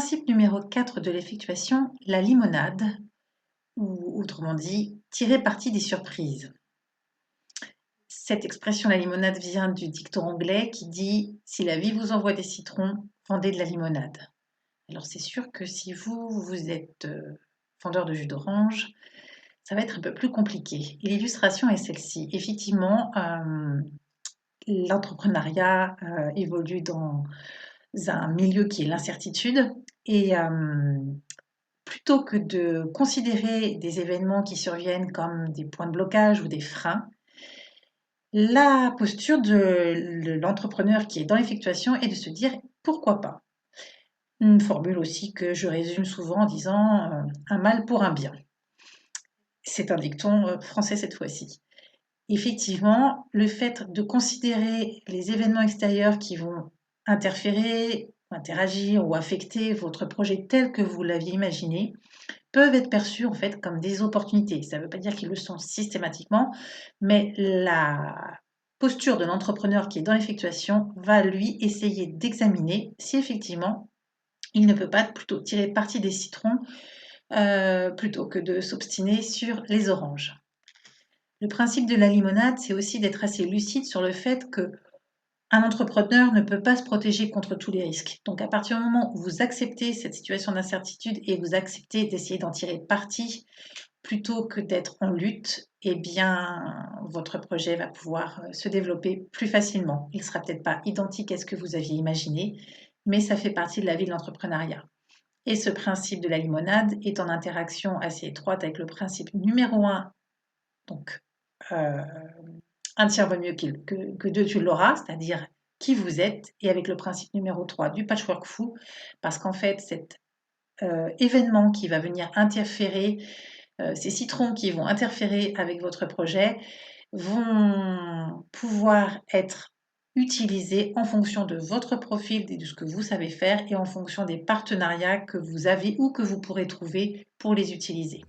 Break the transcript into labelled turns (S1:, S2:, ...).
S1: Principe numéro 4 de l'effectuation, la limonade, ou autrement dit, tirer parti des surprises. Cette expression, la limonade, vient du dicton anglais qui dit « Si la vie vous envoie des citrons, vendez de la limonade ». Alors c'est sûr que si vous êtes vendeur de jus d'orange, ça va être un peu plus compliqué. Et l'illustration est celle-ci. Effectivement, l'entrepreneuriat évolue dans un milieu qui est l'incertitude et plutôt que de considérer des événements qui surviennent comme des points de blocage ou des freins, la posture de l'entrepreneur qui est dans l'effectuation est de se dire pourquoi pas. Une formule aussi que je résume souvent en disant un mal pour un bien. C'est un dicton français cette fois-ci. Effectivement, le fait de considérer les événements extérieurs qui vont interférer, interagir ou affecter votre projet tel que vous l'aviez imaginé peuvent être perçus en fait comme des opportunités. Ça ne veut pas dire qu'ils le sont systématiquement, mais la posture de l'entrepreneur qui est dans l'effectuation va lui essayer d'examiner si effectivement il ne peut pas plutôt tirer parti des citrons plutôt que de s'obstiner sur les oranges. Le principe de la limonade, c'est aussi d'être assez lucide sur le fait que un entrepreneur ne peut pas se protéger contre tous les risques. Donc à partir du moment où vous acceptez cette situation d'incertitude et vous acceptez d'essayer d'en tirer parti plutôt que d'être en lutte, eh bien votre projet va pouvoir se développer plus facilement. Il ne sera peut-être pas identique à ce que vous aviez imaginé, mais ça fait partie de la vie de l'entrepreneuriat. Et ce principe de la limonade est en interaction assez étroite avec le principe numéro 1, donc un tiers vaut mieux que deux, tu l'auras, c'est-à-dire qui vous êtes, et avec le principe numéro 3 du patchwork fou, parce qu'en fait, cet événement qui va venir interférer, ces citrons qui vont interférer avec votre projet, vont pouvoir être utilisés en fonction de votre profil et de ce que vous savez faire et en fonction des partenariats que vous avez ou que vous pourrez trouver pour les utiliser.